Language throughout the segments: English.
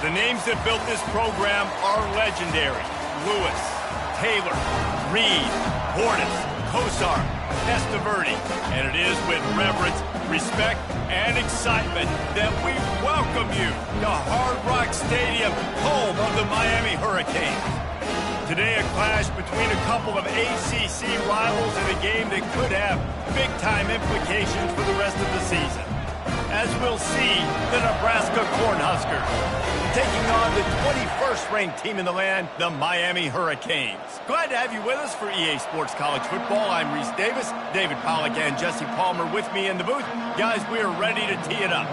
The names that built this program are legendary. Lewis, Taylor, Reed, Hornets, Kosar, Testaverde. And it is with reverence, respect, and excitement that we welcome you to Hard Rock Stadium, home of the Miami Hurricanes. Today, a clash between a couple of ACC rivals in a game that could have big-time implications for the rest of the season. As we'll see, the Nebraska Cornhuskers taking on the 21st ranked team in the land, the Miami Hurricanes. Glad to have you with us for EA Sports College Football. I'm Reese Davis, David Pollack and Jesse Palmer with me in the booth. Guys, we are ready to tee it up.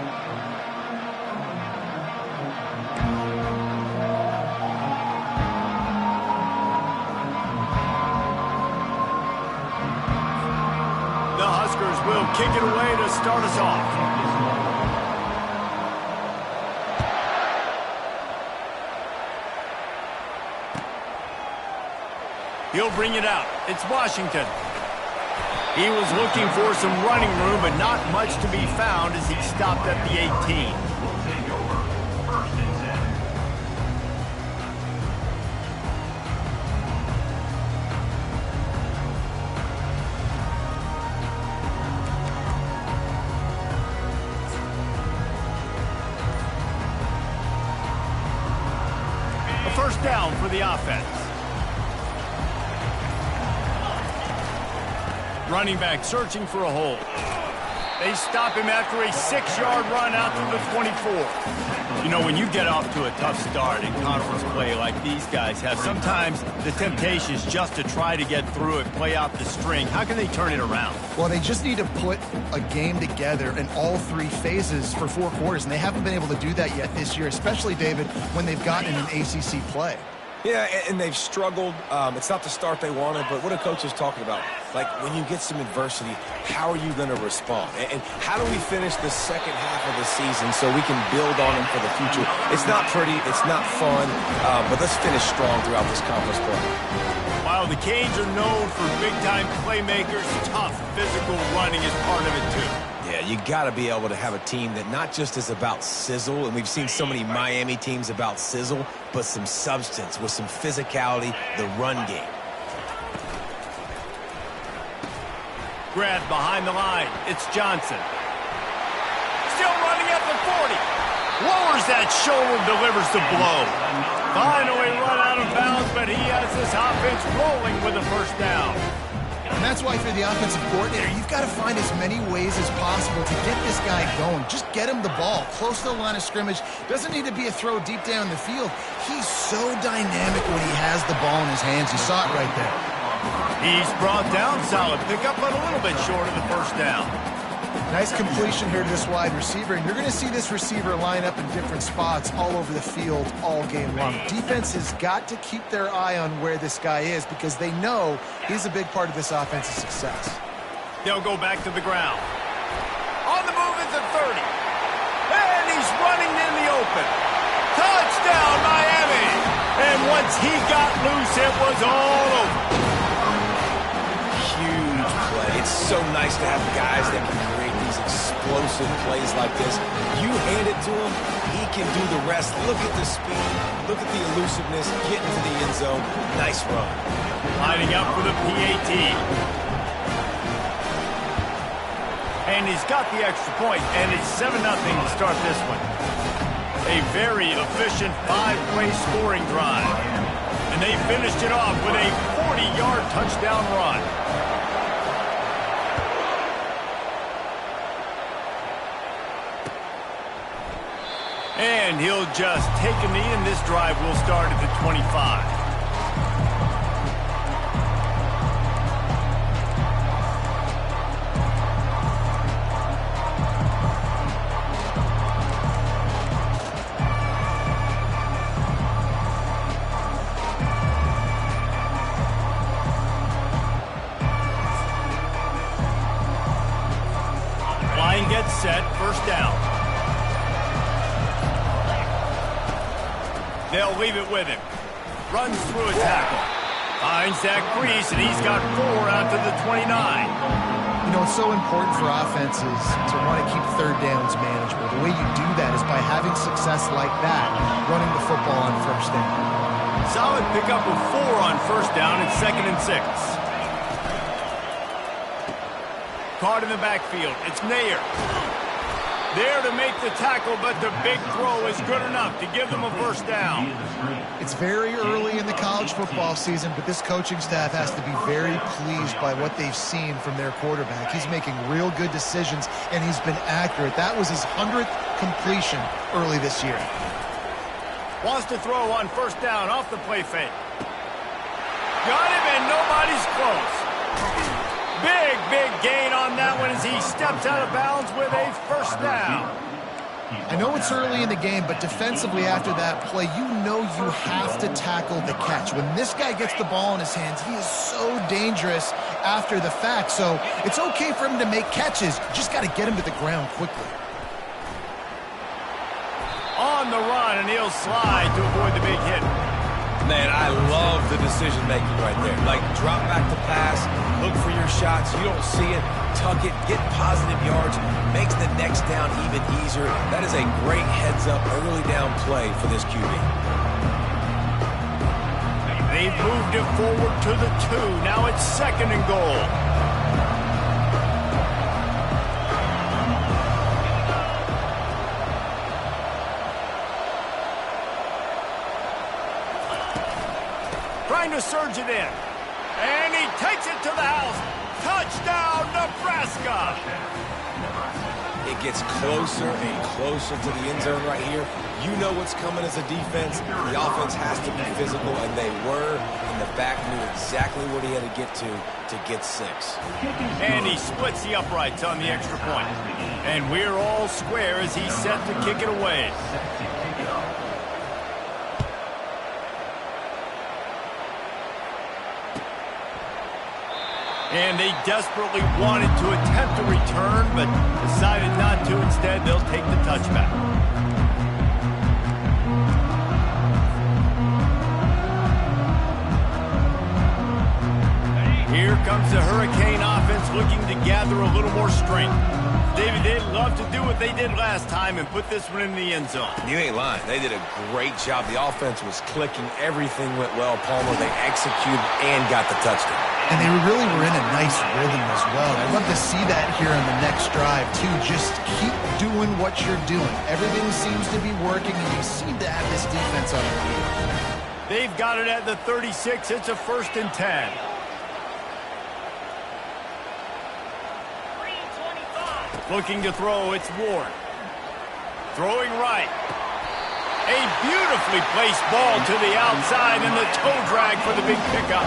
The Huskers will kick it away to start us off. He'll bring it out. It's Washington. He was looking for some running room, but not much to be found as he stopped at the 18. A first down for the offense. Running back searching for a hole. They stop him after a 6-yard run out to the 24. You know, when you get off to a tough start in conference play like these guys have, sometimes the temptation is just to try to get through it, play out the string. How can they turn it around? Well, they just need to put a game together in all three phases for 4 quarters, and they haven't been able to do that yet this year, especially, David, when they've gotten an ACC play. Yeah, and they've struggled. It's not the start they wanted, but what are coaches talking about? Like, when you get some adversity, how are you going to respond? And how do we finish the second half of the season so we can build on them for the future? It's not pretty, it's not fun, but let's finish strong throughout this conference play. While the Canes are known for big-time playmakers, tough physical running is part of it, too. Yeah, you got to be able to have a team that not just is about sizzle, and we've seen so many Miami teams about sizzle, but some substance with some physicality, the run game. Grab behind the line. It's Johnson. Still running at the 40. Lowers that shoulder, delivers the blow. Finally run out of bounds, but he has this offense rolling with a first down. And that's why for the offensive coordinator, you've got to find as many ways as possible to get this guy going. Just get him the ball close to the line of scrimmage. Doesn't need to be a throw deep down the field. He's so dynamic when he has the ball in his hands. You saw it right there. He's brought down. Solid pickup, but a little bit short of the first down. Nice completion here to this wide receiver, and you're going to see this receiver line up in different spots all over the field all game long. Defense has got to keep their eye on where this guy is because they know he's a big part of this offense's success. They'll go back to the ground. On the move at the 30. And he's running in the open. Touchdown, Miami! And once he got loose, it was all over. Huge play. It's so nice to have guys that can create these explosive plays like this. You hand it to him, he can do the rest. Look at the speed. Look at the elusiveness. Get into the end zone. Nice run. Lining up for the PAT. And he's got the extra point, and it's 7-0 to start this one. A very efficient 5-play scoring drive. And they finished it off with a 40-yard touchdown run. And he'll just take a knee, and this drive will start at the 25. Line gets set, first down. They'll leave it with him. Runs through a tackle. Finds that crease, and he's got 4 out to the 29. You know, it's so important for offenses to want to keep third downs manageable. The way you do that is by having success like that, running the football on first down. Solid pickup of 4 on first down and 2nd and 6. Caught in the backfield. It's Nair. There to make the tackle, but the big throw is good enough to give them a first down. It's very early in the college football season, but this coaching staff has to be very pleased by what they've seen from their quarterback. He's making real good decisions, and he's been accurate. That was his 100th completion early this year. Wants to throw on first down off the play fake. Got him, and nobody's close. Big gain on that one as he steps out of bounds with a first down. I know it's early in the game, but defensively after that play, you know you have to tackle the catch. When this guy gets the ball in his hands, he is so dangerous after the fact. So it's okay for him to make catches. You just got to get him to the ground quickly. On the run, and he'll slide to avoid the big hit. Man, I love the decision-making right there. Like, drop back to pass, look for your shots. You don't see it, tuck it, get positive yards, makes the next down even easier. That is a great heads-up, early down play for this QB. They've moved it forward to the 2. Now it's 2nd and goal. Trying to surge it in. And he takes it to the house. Touchdown, Nebraska! It gets closer and closer to the end zone right here. You know what's coming as a defense. The offense has to be physical, and they were. And the back knew exactly what he had to get 6. And he splits the uprights on the extra point. And we're all square as he's set to kick it away. And they desperately wanted to attempt a return, but decided not to. Instead, they'll take the touchback. Here comes the Hurricane offense looking to gather a little more strength. David, they'd love to do what they did last time and put this one in the end zone. You ain't lying. They did a great job. The offense was clicking. Everything went well. Palmer, they executed and got the touchdown. And they really were in a nice rhythm as well. I'd love to see that here on the next drive, too. Just keep doing what you're doing. Everything seems to be working, and you seem to have this defense on the field. They've got it at the 36. It's a 1st and 10. Looking to throw, it's Ward. Throwing right. A beautifully placed ball to the outside and the toe drag for the big pickup.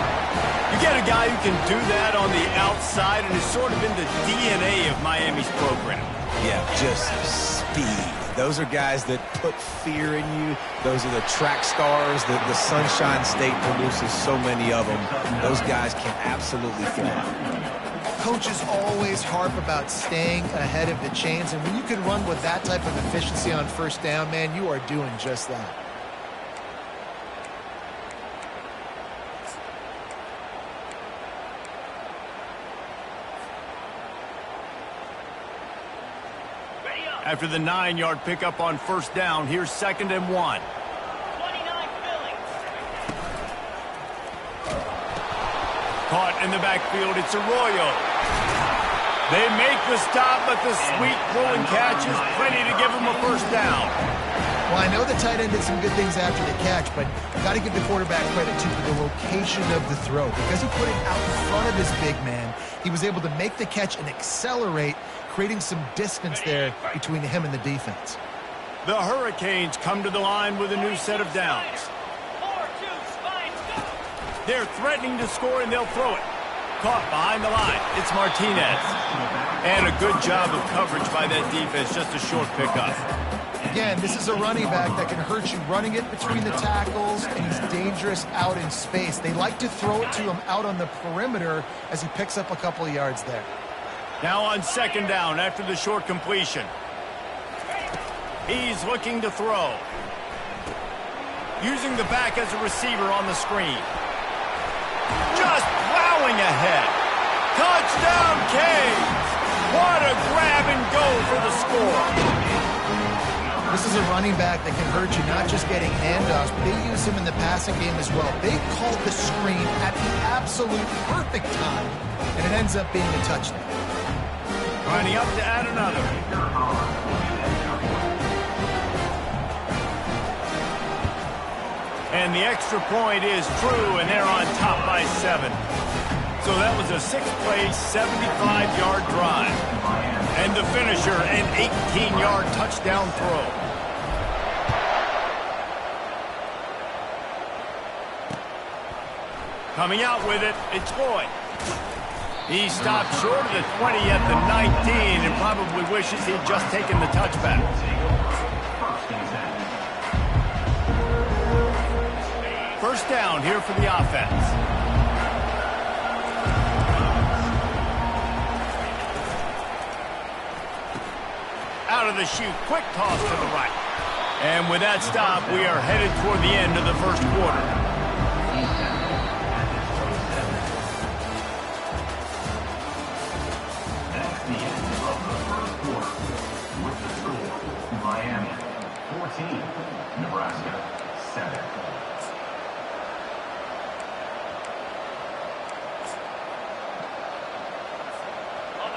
You get a guy who can do that on the outside, and it's sort of in the DNA of Miami's program. Yeah, just speed. Those are guys that put fear in you. Those are the track stars. The Sunshine State produces so many of them. Those guys can absolutely fly. Coaches always harp about staying ahead of the chains, and when you can run with that type of efficiency on first down, man, you are doing just that. After the 9-yard pickup on first down, here's 2nd and 1. Caught in the backfield, it's Arroyo. They make the stop, but the sweet pulling catch is plenty to give them a first down. Well, I know the tight end did some good things after the catch, but you got to give the quarterback credit, too, for the location of the throw. Because he put it out in front of his big man, he was able to make the catch and accelerate, creating some distance there between him and the defense. The Hurricanes come to the line with a new set of downs. They're threatening to score, and they'll throw it. Caught behind the line. It's Martinez. And a good job of coverage by that defense. Just a short pickup. Again, this is a running back that can hurt you running it between the tackles, and he's dangerous out in space. They like to throw it to him out on the perimeter as he picks up a couple of yards there. Now on 2nd down after the short completion. He's looking to throw. Using the back as a receiver on the screen. Just plowing ahead. Touchdown, Canes! What a grab and go for the score. This is a running back that can hurt you, not just getting handoffs, but they use him in the passing game as well. They called the screen at the absolute perfect time, and it ends up being a touchdown. Lining up to add another. And the extra point is true, and they're on top by 7. So that was a 6-play, 75-yard drive. And the finisher, an 18-yard touchdown throw. Coming out with it, it's Lloyd. He stopped short of the 20 at the 19 and probably wishes he'd just taken the touchback. First down here for the offense. Out of the chute, quick toss to the right. And with that stop, we are headed toward the end of the first quarter.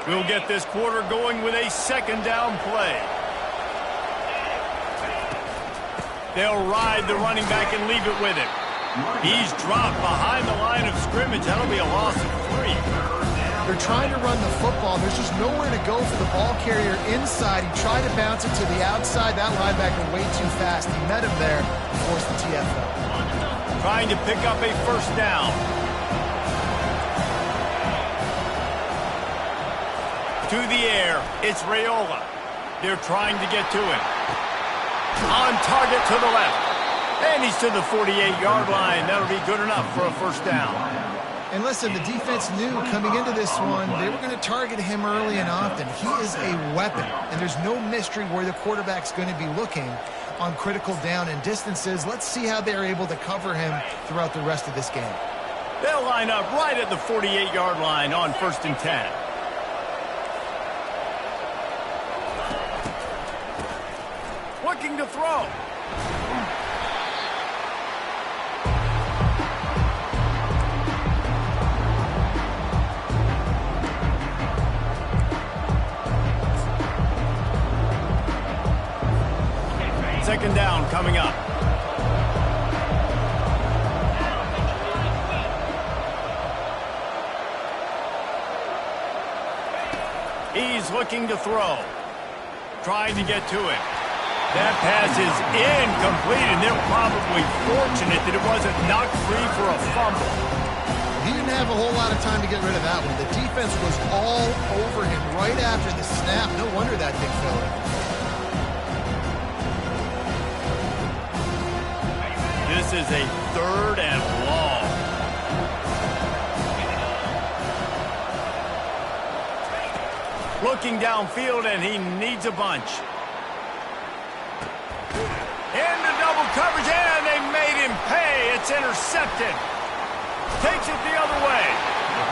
We'll get this quarter going with a second down play. They'll ride the running back and leave it with him. He's dropped behind the line of scrimmage. That'll be a loss of 3. They're trying to run the football. There's just nowhere to go for the ball carrier inside. He tried to bounce it to the outside. That linebacker way too fast. He met him there and forced the TFL. Trying to pick up a first down. To the air, it's Raiola. They're trying to get to him. On target to the left. And he's to the 48-yard line. That'll be good enough for a first down. And listen, the defense knew coming into this one, they were going to target him early and often. He is a weapon, and there's no mystery where the quarterback's going to be looking on critical down and distances. Let's see how they're able to cover him throughout the rest of this game. They'll line up right at the 48-yard line on 1st and 10. Looking to throw. Second down coming up. He's looking to throw. Trying to get to it. That pass is incomplete, and they're probably fortunate that it wasn't knocked free for a fumble. He didn't have a whole lot of time to get rid of that one. The defense was all over him right after the snap. No wonder that thing fell in. This is a 3rd and long. Looking downfield, and he needs a bunch. Into double coverage, and they made him pay. It's intercepted. Takes it the other way.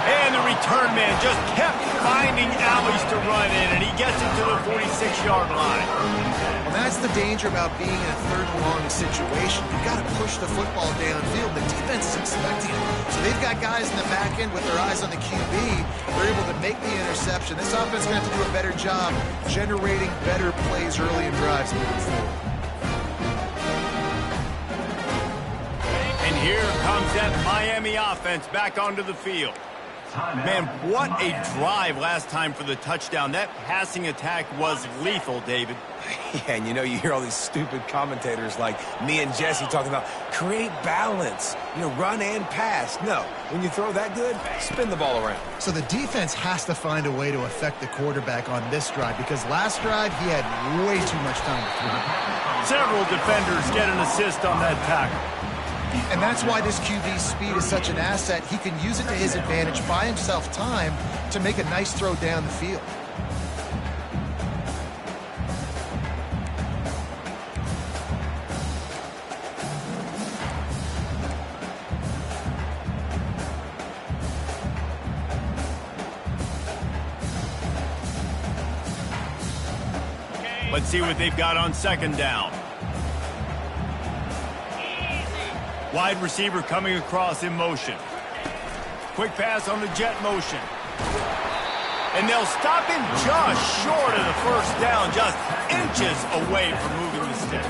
And the return man just kept finding alleys to run in, and he gets it to the 46-yard line. Well, that's the danger about being in a 3rd and long situation. You've got to push the football downfield. The defense is expecting it. So they've got guys in the back end with their eyes on the QB. They're able to make the interception. This offense is going to have to do a better job generating better plays early in drives moving forward. And here comes that Miami offense back onto the field. Man, what a drive last time for the touchdown. That passing attack was lethal, David. Yeah, and you hear all these stupid commentators like me and Jesse talking about create balance, run and pass. No, when you throw that good, spin the ball around. So the defense has to find a way to affect the quarterback on this drive because last drive he had way too much time to throw. Several defenders get an assist on that tackle. And that's why this QB's speed is such an asset. He can use it to his advantage, buy himself time to make a nice throw down the field. Let's see what they've got on second down. Wide receiver coming across in motion. Quick pass on the jet motion. And they'll stop him just short of the first down, just inches away from moving the stick.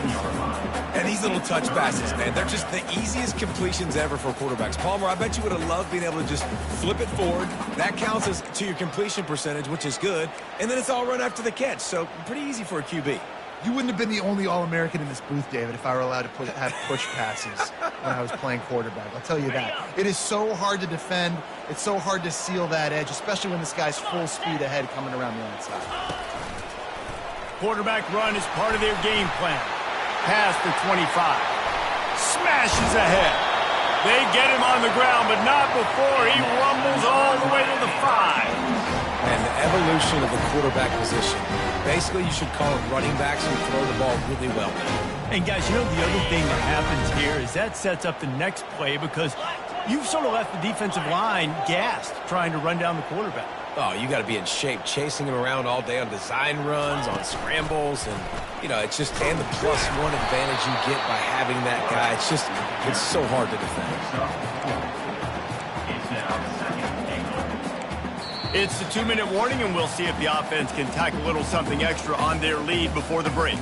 And these little touch passes, man, they're just the easiest completions ever for quarterbacks. Palmer, I bet you would have loved being able to just flip it forward. That counts as to your completion percentage, which is good. And then it's all run after the catch, so pretty easy for a QB. You wouldn't have been the only All-American in this booth, David, if I were allowed to have push passes when I was playing quarterback. I'll tell you that. It is so hard to defend. It's so hard to seal that edge, especially when this guy's full speed ahead coming around the outside. Quarterback run is part of their game plan. Pass to 25. Smashes ahead. They get him on the ground, but not before he rumbles all the way to the 5. And the evolution of the quarterback position. Basically, you should call them running backs who throw the ball really well. And guys, you know the other thing that happens here is that sets up the next play because you've sort of left the defensive line gassed trying to run down the quarterback. Oh, you got to be in shape, chasing him around all day on design runs, on scrambles, and, you know, it's just, and the +1 advantage you get by having that guy. It's just, it's so hard to defend. It's the 2-minute warning, and we'll see if the offense can tack a little something extra on their lead before the break.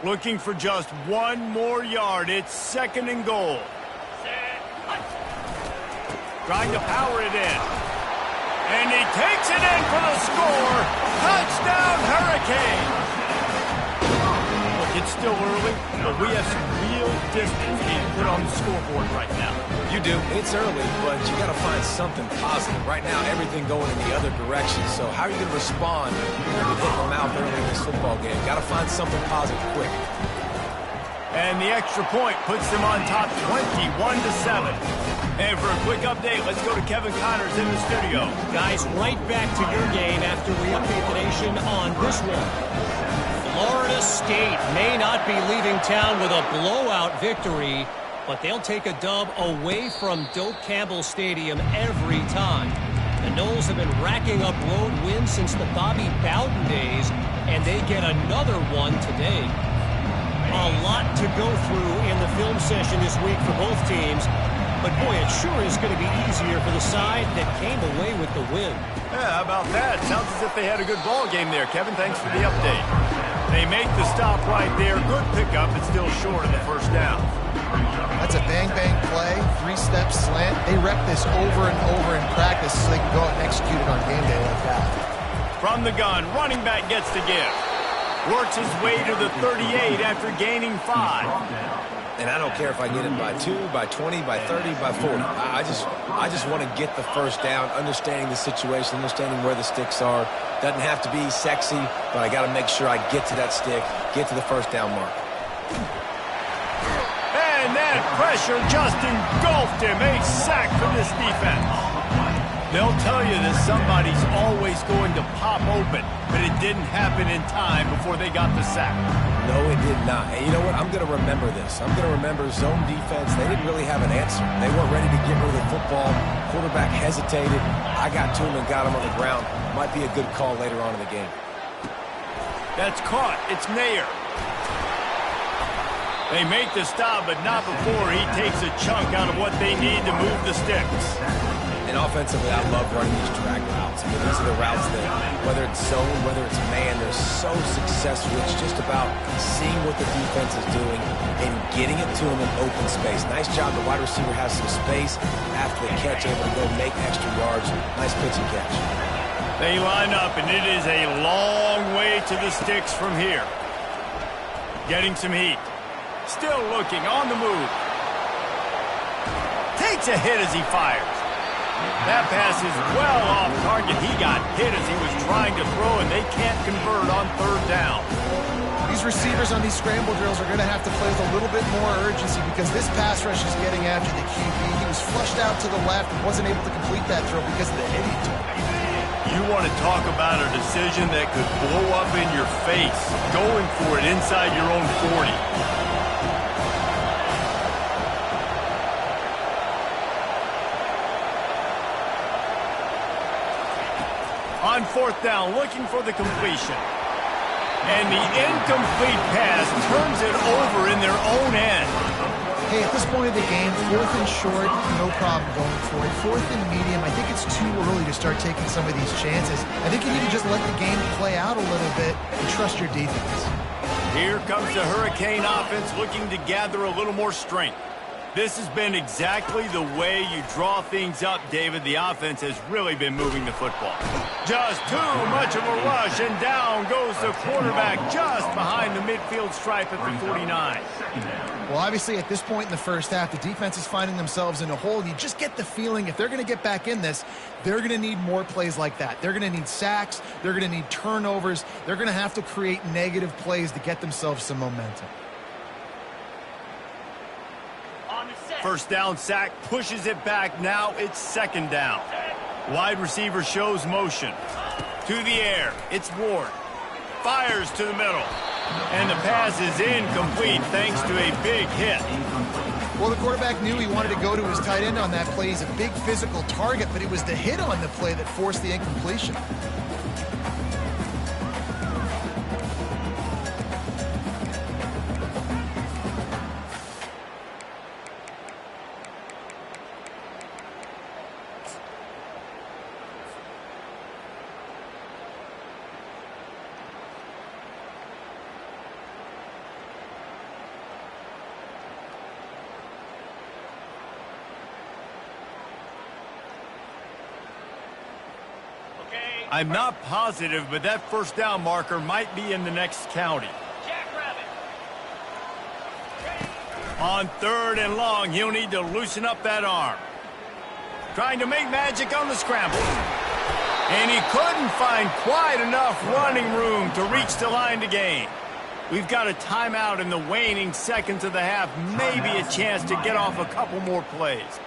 Looking for just one more yard. It's 2nd and goal. Trying to power it in. And he takes it in for the score. Touchdown, Hurricane. Look, it's still early, but we have some real distance being put on the scoreboard right now. You do. It's early, but you got to find something positive. Right now, everything going in the other direction. So how are you going to respond when you hit them out early in this football game? Got to find something positive quick. And the extra point puts them on top 21-7. And for a quick update, let's go to Kevin Connors in the studio. Guys, right back to your game after we update the nation on this one. Florida State may not be leaving town with a blowout victory, but they'll take a dub away from Doak Campbell Stadium every time. The Noles have been racking up road wins since the Bobby Bowden days, and they get another one today. A lot to go through in the film session this week for both teams, but boy, it sure is going to be easier for the side that came away with the win. Yeah, how about that? Sounds as if they had a good ball game there. Kevin, thanks for the update. They make the stop right there. Good pickup, but still short of the first down. That's a bang-bang play, 3-step slant. They rep this over and over in practice so they can go out and execute it on game day like that. From the gun, running back gets the give. Works his way to the 38 after gaining 5. And I don't care if I get it by 2, by 20, by 30, by 40. I just want to get the first down, understanding the situation, understanding where the sticks are. Doesn't have to be sexy, but I got to make sure I get to that stick, get to the first down mark. And that pressure just engulfed him. A sack for this defense. They'll tell you that somebody's always going to pop open, but it didn't happen in time before they got the sack. No, it did not. And you know what? I'm going to remember this. I'm going to remember zone defense. They didn't really have an answer. They weren't ready to get rid of the football. Quarterback hesitated. I got to him and got him on the ground. Might be a good call later on in the game. That's caught. It's Nair. They make the stop, but not before he takes a chunk out of what they need to move the sticks. And offensively, I love running these drag routes. I mean, these are the routes that, whether it's zone, whether it's man, they're so successful. It's just about seeing what the defense is doing and getting it to them in open space. Nice job. The wide receiver has some space after the catch, able to go make extra yards. Nice pitch and catch. They line up, and it is a long way to the sticks from here. Getting some heat. Still looking, on the move. Takes a hit as he fires. That pass is well off target. He got hit as he was trying to throw, and they can't convert on 3rd down. These receivers on these scramble drills are going to have to play with a little bit more urgency because this pass rush is getting after the QB. He was flushed out to the left and wasn't able to complete that throw because of the hit he took. You want to talk about a decision that could blow up in your face, going for it inside your own 40. On fourth down, looking for the completion. And the incomplete pass turns it over in their own end. Hey, at this point of the game, fourth and short, no problem going for it. Fourth and medium, I think it's too early to start taking some of these chances. I think you need to just let the game play out a little bit and trust your defense. Here comes the Hurricane offense looking to gather a little more strength. This has been exactly the way you draw things up, David. The offense has really been moving the football. Just too much of a rush, and down goes the quarterback just behind the midfield stripe at the 49. Well, obviously, at this point in the first half, the defense is finding themselves in a hole. You just get the feeling if they're going to get back in this, they're going to need more plays like that. They're going to need sacks. They're going to need turnovers. They're going to have to create negative plays to get themselves some momentum. First down, sack, pushes it back. Now it's second down. Wide receiver shows motion. To the air, it's Ward. Fires to the middle. And the pass is incomplete thanks to a big hit. Well, the quarterback knew he wanted to go to his tight end on that play. He's a big physical target, but it was the hit on the play that forced the incompletion. I'm not positive, but that first down marker might be in the next county. On third and long, he'll need to loosen up that arm. Trying to make magic on the scramble. And he couldn't find quite enough running room to reach the line to gain. We've got a timeout in the waning seconds of the half. Maybe a chance to get off a couple more plays.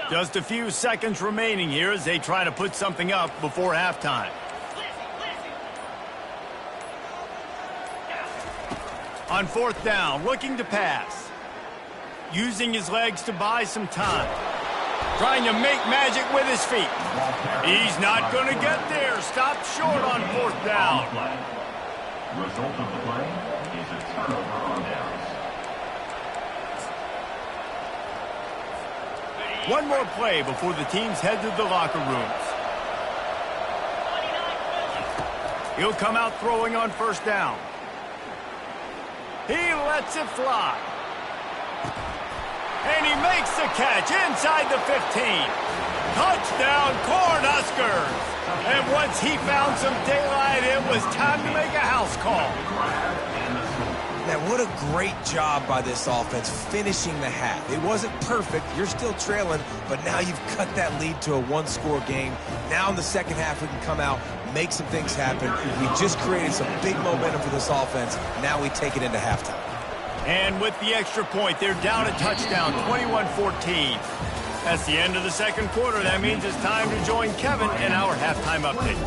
Just a few seconds remaining here as they try to put something up before halftime. On fourth down, looking to pass. Using his legs to buy some time. Trying to make magic with his feet. He's not going to get there. Stopped short on fourth down. Result of the play is a turnover on downs. One more play before the teams head to the locker rooms. He'll come out throwing on first down. He lets it fly. And he makes the catch inside the 15. Touchdown, Cornhuskers! And once he found some daylight, it was time to make a house call. Man, what a great job by this offense finishing the half. It wasn't perfect. You're still trailing, but now you've cut that lead to a one-score game. Now in the second half, we can come out, make some things happen. We just created some big momentum for this offense. Now we take it into halftime. And with the extra point, they're down a touchdown, 21-14. That's the end of the second quarter. That means it's time to join Kevin in our halftime update.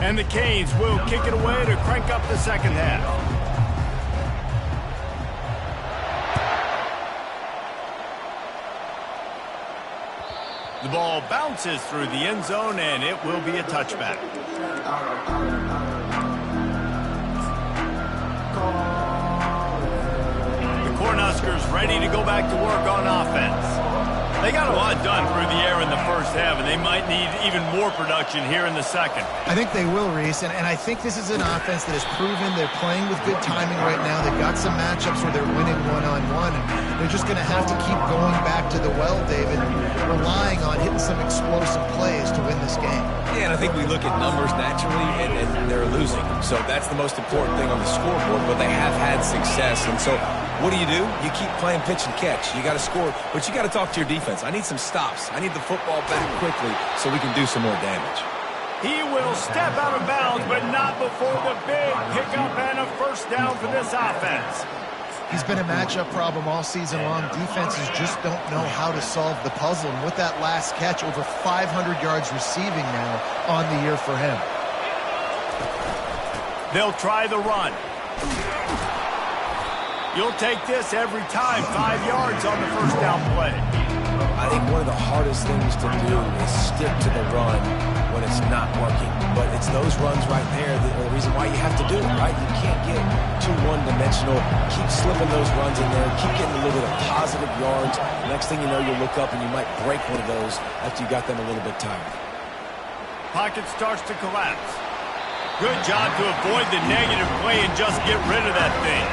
And the Canes will kick it away to crank up the second half. The ball bounces through the end zone, and it will be a touchback. The Cornhuskers ready to go back to work on offense. They got a lot done through the air in the first half, and they might need even more production here in the second. I think they will, Reese, and I think this is an offense that has proven they're playing with good timing right now. They've got some matchups where they're winning one-on-one, and They're just going to have to keep going back to the well, David, relying on hitting some explosive plays to win this game. Yeah, and I think we look at numbers naturally, and they're losing. So that's the most important thing on the scoreboard, but they have had success. And so what do? You keep playing pitch and catch. You got to score, but you got to talk to your defense. I need some stops. I need the football back quickly so we can do some more damage. He will step out of bounds, but not before the big pickup and a first down for this offense. He's been a matchup problem all season long. Defenses just don't know how to solve the puzzle. And with that last catch, over 500 yards receiving now on the year for him. They'll try the run. You'll take this every time. 5 yards on the first down play. I think one of the hardest things to do is stick to the run when it's not working. But it's those runs right there that are the reason why you have to do it, right? You can't get too one-dimensional. Keep slipping those runs in there. Keep getting a little bit of positive yards. Next thing you know, you'll look up and you might break one of those after you got them a little bit tired. Pocket starts to collapse. Good job to avoid the negative play and just get rid of that thing.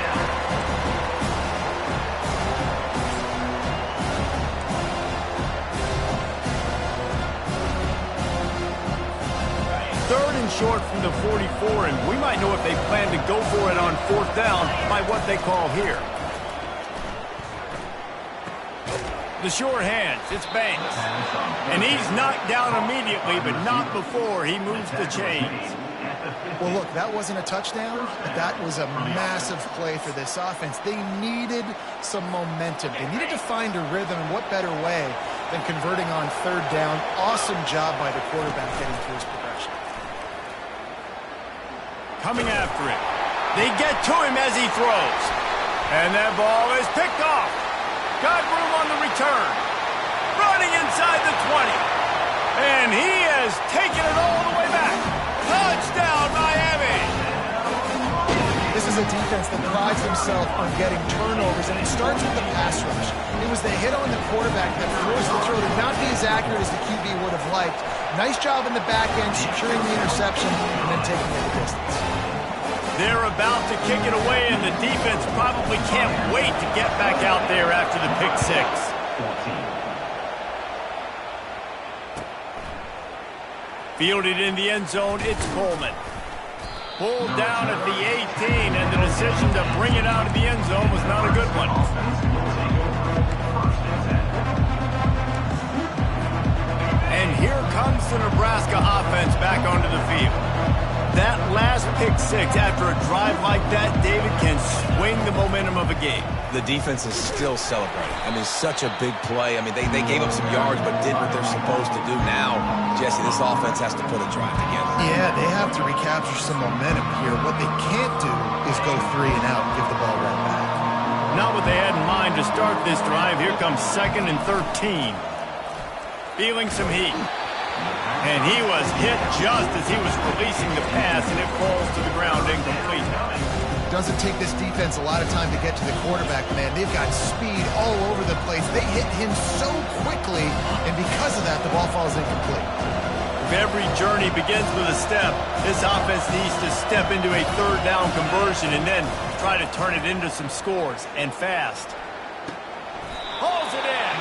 Third and short from the 44, and we might know if they plan to go for it on fourth down by what they call here. The short hands, it's Banks. And he's knocked down immediately, but not before he moves the chains. Well, look, that wasn't a touchdown, but that was a massive play for this offense. They needed some momentum. They needed to find a rhythm, and what better way than converting on third down. Awesome job by the quarterback getting through his progression. Coming after him. They get to him as he throws. And that ball is picked off. Got room on the return. Running inside the 20. And he has taken it all the way back. Touchdown, Miami! This is a defense that prides himself on getting turnovers, and it starts with the pass rush. It was the hit on the quarterback that forced the throw to not be as accurate as the QB would have liked. Nice job in the back end, securing the interception, and then taking it the distance. They're about to kick it away, and the defense probably can't wait to get back out there after the pick six. Fielded in the end zone, it's Coleman. Pulled down at the 18, and the decision to bring it out of the end zone was not a good one. And here comes the Nebraska offense back onto the field. That last pick six after a drive like that, David, can swing the momentum of a game. The defense is still celebrating. I mean, such a big play. I mean, they gave up some yards but did what they're supposed to do. Now, Jesse, this offense has to put a drive together. Yeah, they have to recapture some momentum here. What they can't do is go 3 and out and give the ball right back. Not what they had in mind to start this drive. Here comes 2nd and 13. Feeling some heat. And he was hit just as he was releasing the pass, and it falls to the ground incomplete. Doesn't take this defense a lot of time to get to the quarterback, man. They've got speed all over the place. They hit him so quickly, and because of that, the ball falls incomplete. If every journey begins with a step, this offense needs to step into a third down conversion and then try to turn it into some scores, and fast. Hauls it in.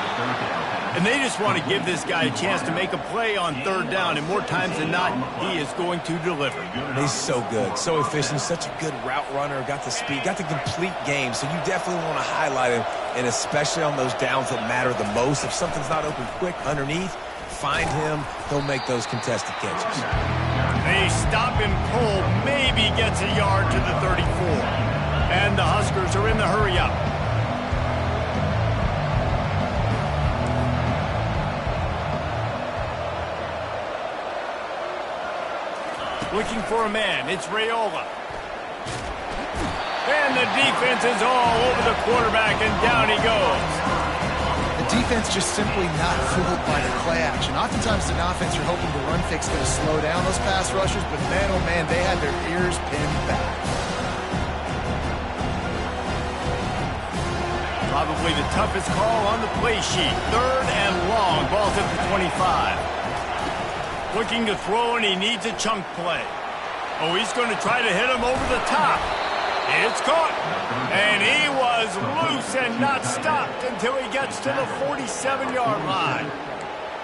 And they just want to give this guy a chance to make a play on third down, and more times than not, he is going to deliver. He's so good, so efficient, such a good route runner, got the speed, got the complete game, so you definitely want to highlight him, and especially on those downs that matter the most. If something's not open quick underneath, find him, he'll make those contested catches. They stop him cold, maybe gets a yard to the 34. And the Huskers are in the hurry-up. Looking for a man, it's Raiola. And the defense is all over the quarterback, and down he goes. The defense just simply not fooled by the play action. Oftentimes, an offense you're hoping the run fix is going to slow down those pass rushers, but man, oh man, they had their ears pinned back. Probably the toughest call on the play sheet. 3rd and long, ball's at the 25. Looking to throw, and he needs a chunk play. Oh, he's going to try to hit him over the top. It's caught. And he was loose and not stopped until he gets to the 47-yard line.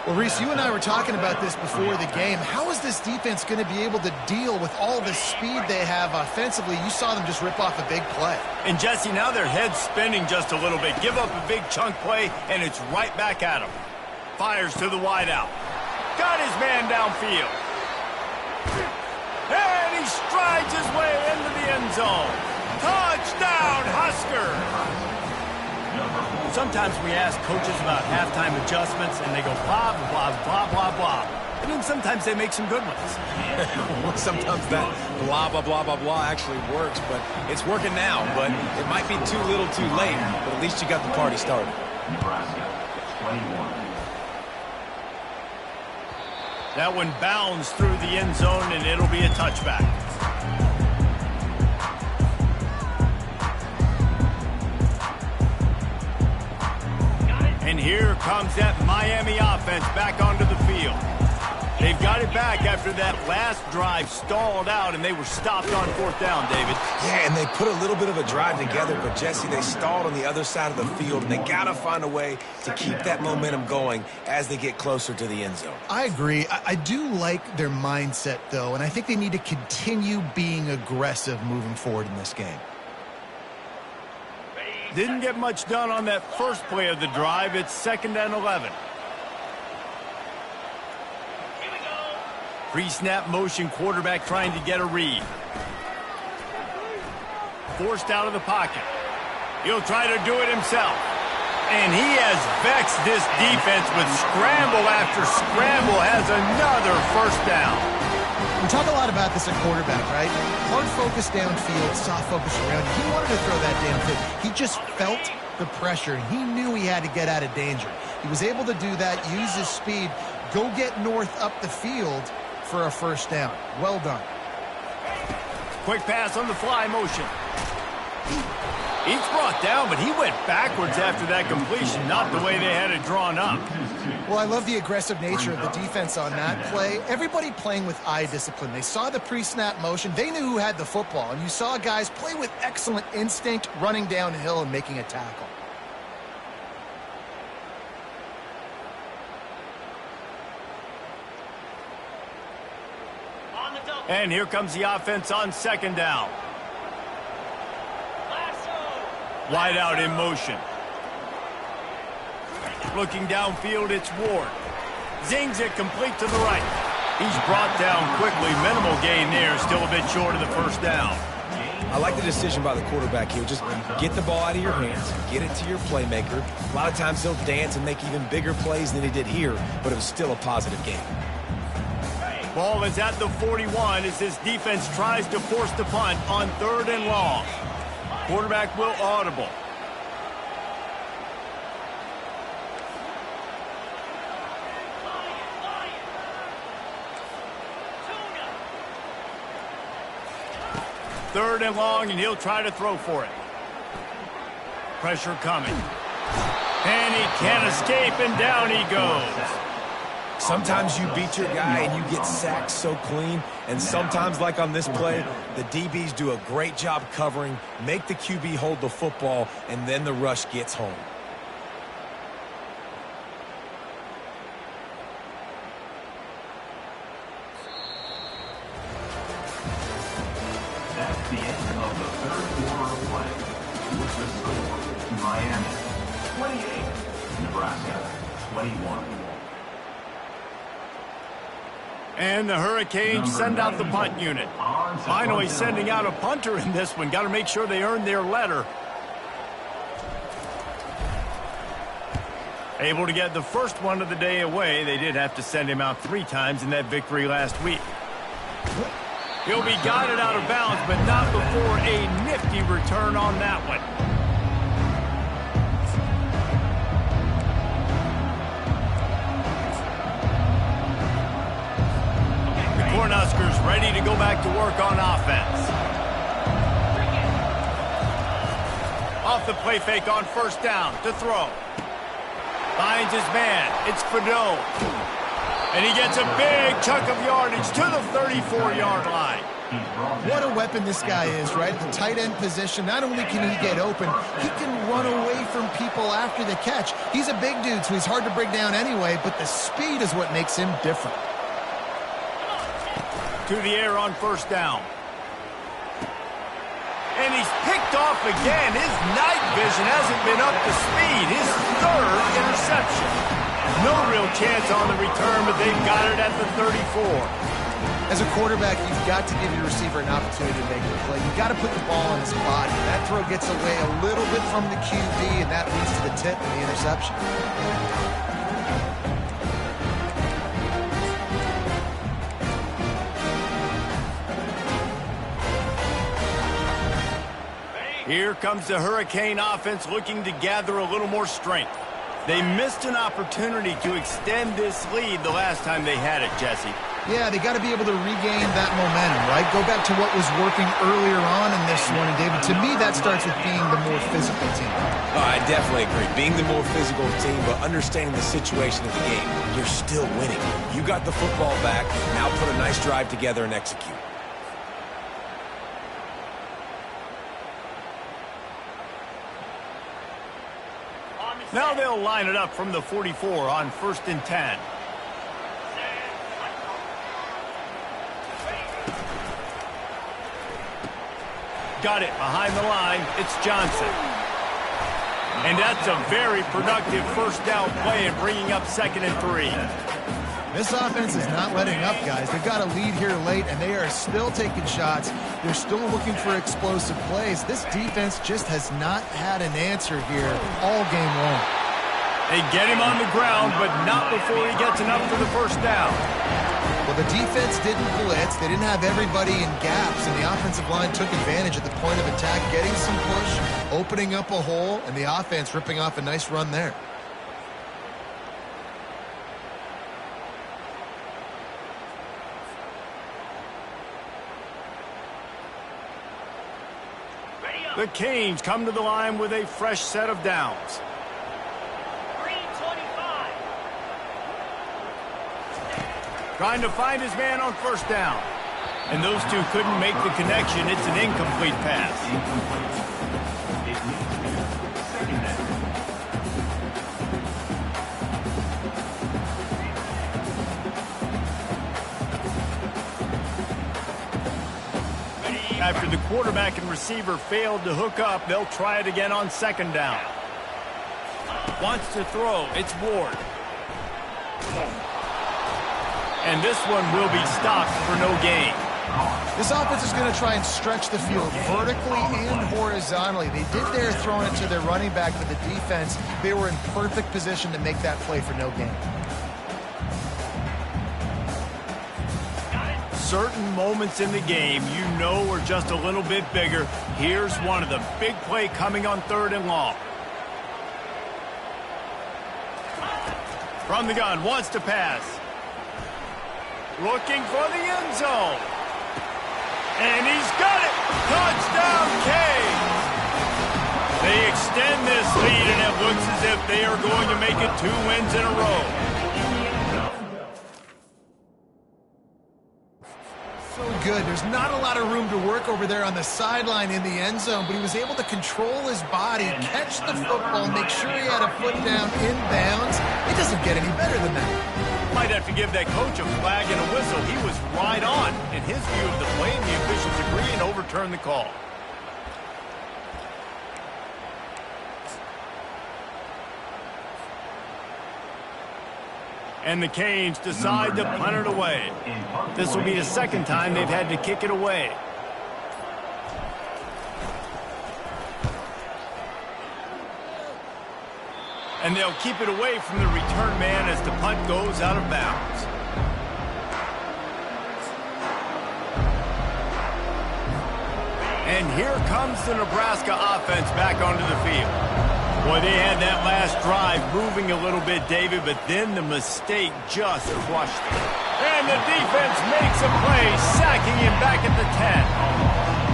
Well, Reese, you and I were talking about this before the game. How is this defense going to be able to deal with all the speed they have offensively? You saw them just rip off a big play. And, Jesse, now their head's spinning just a little bit. Give up a big chunk play, and it's right back at him. Fires to the wideout. Got his man downfield. And he strides his way into the end zone. Touchdown, Husker! Sometimes we ask coaches about halftime adjustments, and they go blah, blah, blah, blah, blah. And then sometimes they make some good ones. Sometimes that blah, blah, blah, blah, blah actually works, but it's working now. But it might be too little too late, but at least you got the party started. Nebraska, 21. That one bounds through the end zone, and it'll be a touchback. And here comes that Miami offense back onto the field. They've got it back after that last drive stalled out, and they were stopped on fourth down, David. Yeah, and they put a little bit of a drive together, but, Jesse, they stalled on the other side of the field, and they got to find a way to keep that momentum going as they get closer to the end zone. I agree. I do like their mindset, though, and I think they need to continue being aggressive moving forward in this game. Didn't get much done on that first play of the drive. It's 2nd and 11. Pre-snap motion, quarterback trying to get a read. Forced out of the pocket. He'll try to do it himself. And he has vexed this defense with scramble after scramble, has another first down. We talk a lot about this at quarterback, right? Hard focus downfield, soft focus around. He wanted to throw that downfield. He just felt the pressure. He knew he had to get out of danger. He was able to do that, use his speed, go get north up the field for a first down. Well done. Quick pass on the fly motion. He's brought down, but he went backwards after that completion, not the way they had it drawn up. Well, I love the aggressive nature of the defense on that play. Everybody playing with eye discipline. They saw the pre-snap motion. They knew who had the football, and you saw guys play with excellent instinct, running downhill and making a tackle. And here comes the offense on 2nd down. Wide out in motion. Looking downfield, it's Ward. Zings it complete to the right. He's brought down quickly. Minimal gain there, still a bit short of the first down. I like the decision by the quarterback here. Just get the ball out of your hands, get it to your playmaker. A lot of times he'll dance and make even bigger plays than he did here, but it was still a positive game. Ball is at the 41 as this defense tries to force the punt on 3rd and long. Quarterback will audible. Third and long, and he'll try to throw for it. Pressure coming. And he can't escape, and down he goes. Sometimes you beat your guy and you get sacked so clean, and sometimes, like on this play, the DBs do a great job covering, make the QB hold the football, and then the rush gets home. That's the end of the 3rd quarter of play. With the score, Miami 28, Nebraska 21. And the Hurricanes send out the punt unit. Finally sending out a punter in this one. Got to make sure they earn their letter. Able to get the first one of the day away. They did have to send him out 3 times in that victory last week. He'll be guided out of bounds, but not before a nifty return on that one. Cornhuskers ready to go back to work on offense. Off the play fake on 1st down to throw. Finds his man. It's Fedone. And he gets a big chunk of yardage to the 34-yard line. He's brought What a down. weapon this guy is, right? The tight end position, not only can he get open, he can run away from people after the catch. He's a big dude, so he's hard to bring down anyway, but the speed is what makes him different. To the air on first down. And he's picked off again. His night vision hasn't been up to speed. His third interception. No real chance on the return, but they've got it at the 34. As a quarterback, you've got to give your receiver an opportunity to make the play. You've got to put the ball on his body. That throw gets away a little bit from the QB, and that leads to the tip and the interception. Here comes the Hurricane offense looking to gather a little more strength. They missed an opportunity to extend this lead the last time they had it, Jesse. Yeah, they got to be able to regain that momentum, right? Go back to what was working earlier on in this one. And, David, to me, that starts with being the more physical team. Oh, I definitely agree. Being the more physical team, but understanding the situation of the game, you're still winning. You got the football back. Now put a nice drive together and execute. Now they'll line it up from the 44 on 1st and 10. Got it behind the line. It's Johnson. And that's a very productive first down play and bringing up 2nd and 3. This offense is not letting up, guys. They've got a lead here late, and they are still taking shots. They're still looking for explosive plays. This defense just has not had an answer here all game long. They get him on the ground, but not before he gets enough for the first down. Well, the defense didn't blitz. They didn't have everybody in gaps, and the offensive line took advantage at the point of attack, getting some push, opening up a hole, and the offense ripping off a nice run there. The Canes come to the line with a fresh set of downs. 325. Trying to find his man on first down. And those two couldn't make the connection. It's an incomplete pass. It leads to 2nd down. After the quarterback and receiver failed to hook up, they'll try it again on 2nd down. Wants to throw. It's Ward. And this one will be stopped for no gain. This offense is going to try and stretch the field vertically and horizontally. They did there throwing it to their running back, but the defense, they were in perfect position to make that play for no gain. Certain moments in the game you know are just a little bit bigger. Here's one of the big play coming on 3rd and long. From the gun, wants to pass. Looking for the end zone. And he's got it! Touchdown, Canes! They extend this lead, and it looks as if they are going to make it 2 wins in a row. So good. There's not a lot of room to work over there on the sideline in the end zone, but he was able to control his body, catch the football, make sure he had a foot down inbounds. It doesn't get any better than that. Might have to give that coach a flag and a whistle. He was right on in his view of the play, and the officials agree and overturn the call. And the Canes decide to punt it away. This will be the 2nd time they've had to kick it away. And they'll keep it away from the return man as the punt goes out of bounds. And here comes the Nebraska offense back onto the field. Boy, they had that last drive moving a little bit, David, but then the mistake just crushed them. And the defense makes a play, sacking him back at the 10.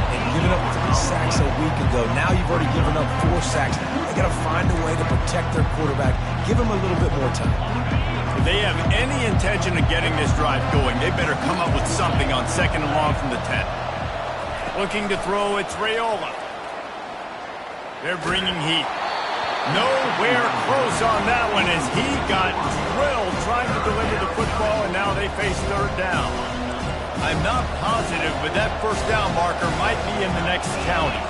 And giving up 3 sacks a week ago. Now you've already given up 4 sacks. They got to find a way to protect their quarterback. Give him a little bit more time. If they have any intention of getting this drive going, they better come up with something on 2nd and long from the 10. Looking to throw, it's Raiola. They're bringing heat. Nowhere close on that one as he got drilled trying to deliver the football, and now they face third down. I'm not positive, but that first down marker might be in the next county.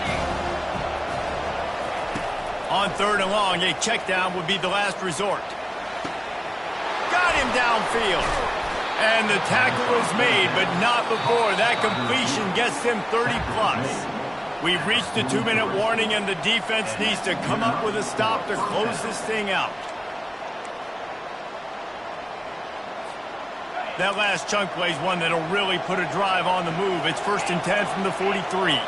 On third and long, a check down would be the last resort. Got him downfield. And the tackle is made, but not before that completion gets them 30+. We've reached the 2-minute warning, and the defense needs to come up with a stop to close this thing out. That last chunk play is one that'll really put a drive on the move. It's 1st and 10 from the 43.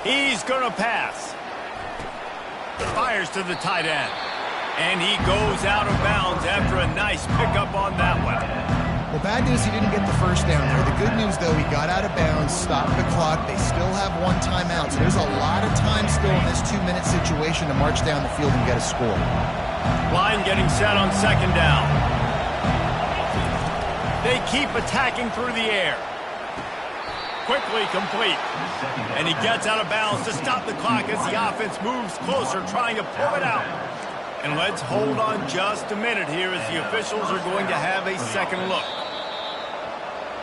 He's going to pass. Fires to the tight end. And he goes out of bounds after a nice pickup on that one. Well, bad news, he didn't get the first down there. The good news, though, he got out of bounds, stopped the clock. They still have one timeout, so there's a lot of time still in this 2-minute situation to march down the field and get a score. Line getting set on second down. They keep attacking through the air. Quickly complete. And he gets out of bounds to stop the clock as the offense moves closer, trying to pull it out. And let's hold on just a minute here as the officials are going to have a second look.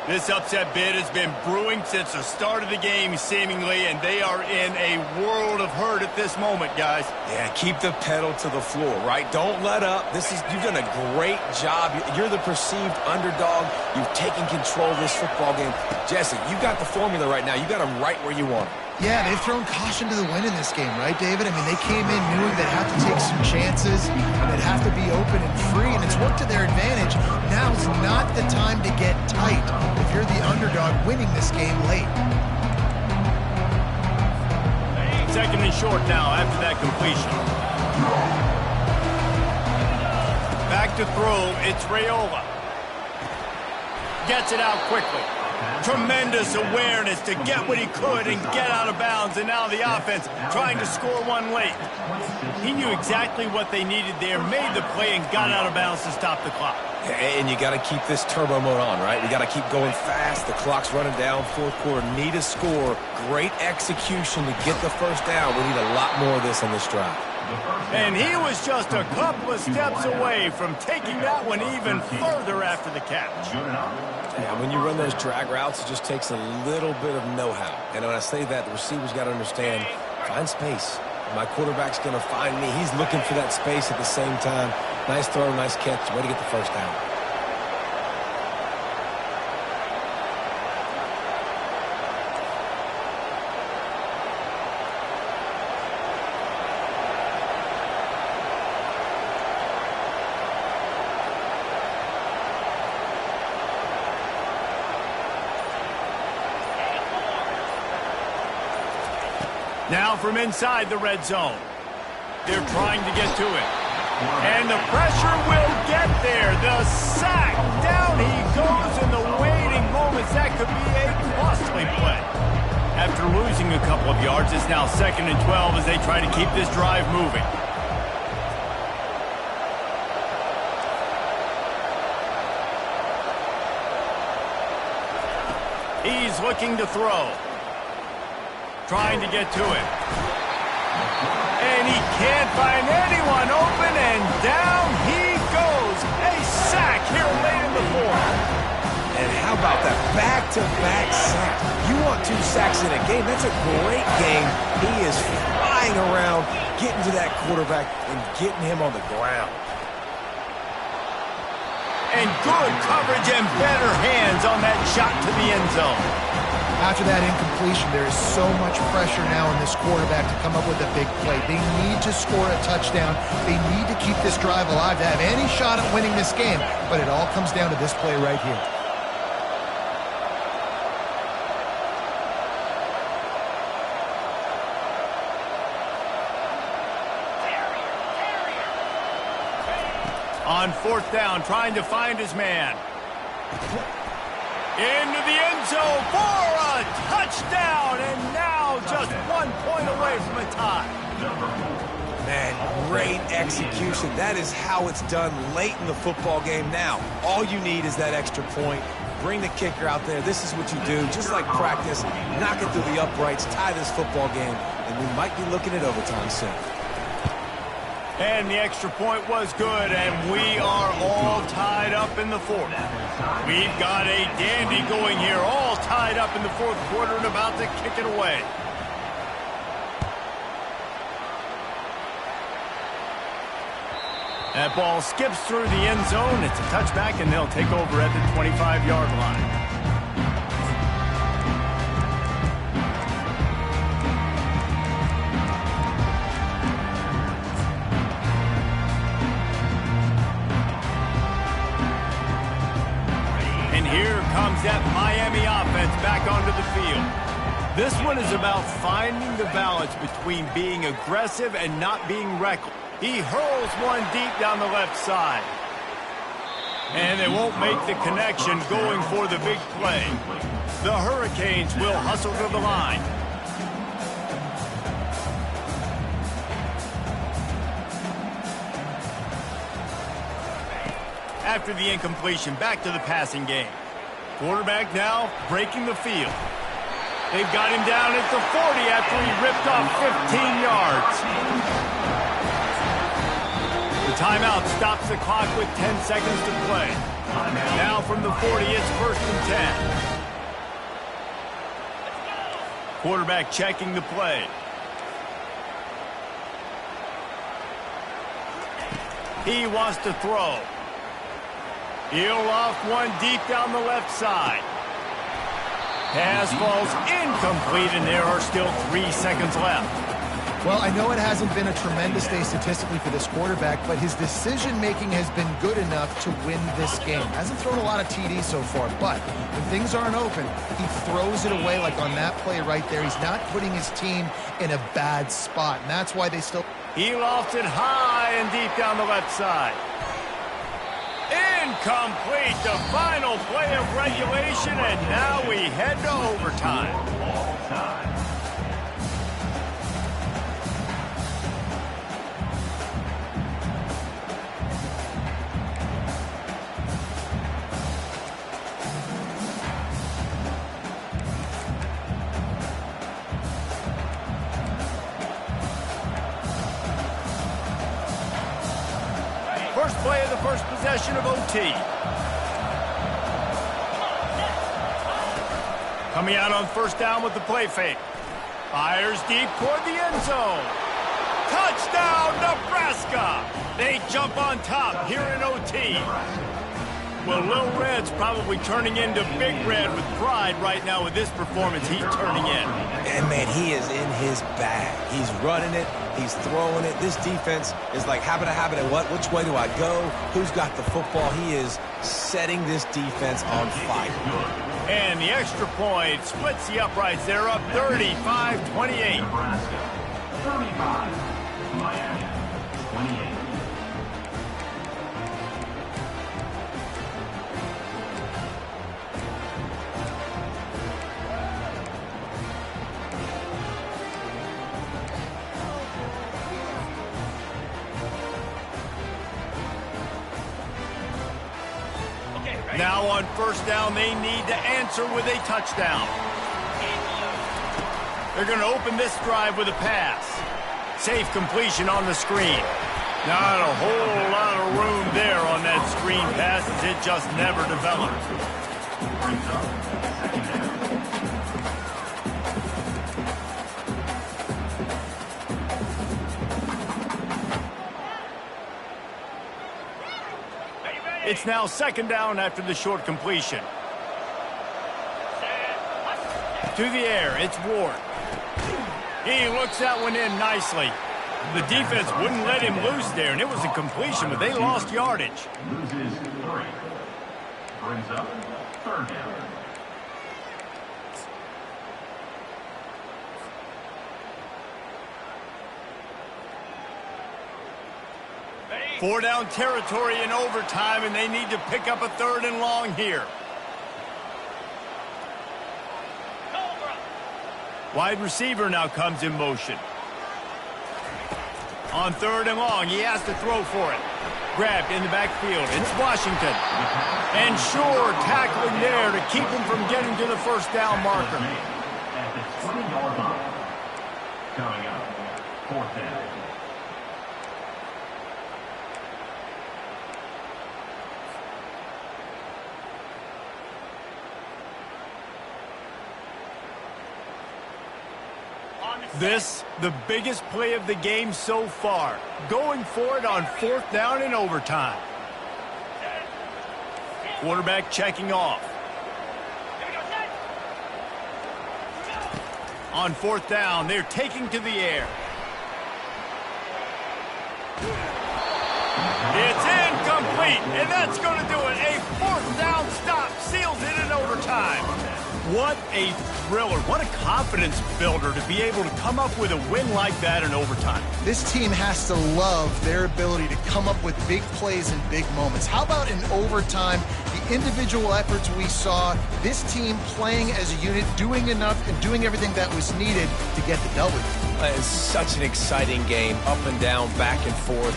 This upset bid has been brewing since the start of the game, seemingly, and they are in a world of hurt at this moment, guys. Yeah, keep the pedal to the floor, right? Don't let up. You've done a great job. You're the perceived underdog. You've taken control of this football game. Jesse, you got the formula right now. You got them right where you want them. Yeah, they've thrown caution to the wind in this game, right, David? I mean, they came in knowing they'd have to take some chances, they'd have to be open and free, and it's worked to their advantage. Now's not the time to get tight if you're the underdog winning this game late. Second and short now after that completion. Back to throw, it's Raiola. Gets it out quickly. Tremendous awareness to get what he could and get out of bounds, and now the offense trying to score one late. He knew exactly what they needed there, made the play, and got out of bounds to stop the clock. And you got to keep this turbo mode on, right? We got to keep going fast. The clock's running down. Fourth quarter, need a score. Great execution to get the first down. We need a lot more of this on this drive. And he was just a couple of steps away from taking that one even further after the catch. Yeah, when you run those drag routes, it just takes a little bit of know-how. And when I say that, the receiver's got to understand, find space. My quarterback's going to find me. He's looking for that space at the same time. Nice throw, nice catch. Way to get the first down. Now from inside the red zone. They're trying to get to it. And the pressure will get there. The sack. Down he goes in the waiting moments. That could be a costly play. After losing a couple of yards, it's now 2nd and 12 as they try to keep this drive moving. He's looking to throw. Trying to get to it. And he can't find anyone open, and down he goes. A sack here late in the fourth. And how about that back-to-back sack? You want 2 sacks in a game, that's a great game. He is flying around, getting to that quarterback and getting him on the ground. And good coverage and better hands on that shot to the end zone. After that incompletion, there is so much pressure now on this quarterback to come up with a big play. They need to score a touchdown. They need to keep this drive alive to have any shot at winning this game. But it all comes down to this play right here. On 4th down, trying to find his man. Into the end zone for a touchdown, and now just 1 point away from a tie. Man, great execution. That is how it's done late in the football game. Now, all you need is that extra point. bring the kicker out there. This is what you do, just like practice. Knock it through the uprights, tie this football game, and we might be looking at overtime soon. And the extra point was good, and we are all tied up in the fourth. We've got a dandy going here, all tied up in the fourth quarter and about to kick it away. That ball skips through the end zone. It's a touchback, and they'll take over at the 25-yard line. And here comes that Miami offense back onto the field. This one is about finding the balance between being aggressive and not being reckless. He hurls one deep down the left side. And they won't make the connection going for the big play. The Hurricanes will hustle to the line. After the incompletion, back to the passing game. Quarterback now breaking the field. They've got him down at the 40 after he ripped off 15 yards. The timeout stops the clock with 10 seconds to play. Now from the 40, it's 1st and 10. Quarterback checking the play. He wants to throw. He'll off one deep down the left side. Pass falls incomplete, and there are still 3 seconds left. Well, I know it hasn't been a tremendous day statistically for this quarterback, but his decision-making has been good enough to win this game. Hasn't thrown a lot of TDs so far, but when things aren't open, he throws it away like on that play right there. He's not putting his team in a bad spot, and that's why they still... He lofts it high and deep down the left side. Incomplete, the final play of regulation, and now we head to overtime. First play of the first possession of OT. Coming out on first down with the play fake. Fires deep toward the end zone. Touchdown, Nebraska! They jump on top here in OT. Well, Lil Red's probably turning into Big Red with pride right now with this performance he's turning in. And, man, he is in his bag. He's running it. He's throwing it. This defense is like, habit, what? Which way do I go? Who's got the football? He is setting this defense on fire. And the extra point splits the uprights. They're up 35-28. Nebraska, 35. Miami, 28. Now on first down, they need to answer with a touchdown. They're going to open this drive with a pass. Safe completion on the screen. Not a whole lot of room there on that screen pass as it just never developed. It's now second down after the short completion. To the air, it's Ward. He looks that one in nicely. The defense wouldn't let him loose there, and it was a completion, but they lost yardage. Loses 3. Brings up third down. Four down territory in overtime, and they need to pick up a third and long here. Wide receiver now comes in motion. On third and long, he has to throw for it. Grabbed in the backfield. It's Washington. And sure, tackling there to keep him from getting to the first down marker. At the 20-yard line. Coming up, 4th down. This, the biggest play of the game so far. Going for it on 4th down in overtime. Quarterback checking off. On 4th down, they're taking to the air. It's incomplete, and that's going to do it. A 4th down stop seals it in overtime. What a thriller. What a confidence builder to be able to come up with a win like that in overtime. This team has to love their ability to come up with big plays in big moments. How about in overtime, the individual efforts we saw, this team playing as a unit, doing enough and doing everything that was needed to get the W. It's such an exciting game, up and down, back and forth.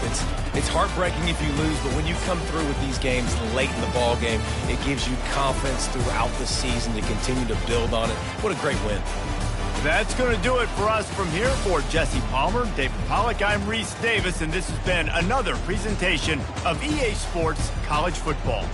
It's heartbreaking if you lose, but when you come through with these games late in the ball game, it gives you confidence throughout the season to continue to build on it. What a great win. That's going to do it for us from here. For Jesse Palmer, David Pollack, I'm Reese Davis, and this has been another presentation of EA Sports College Football.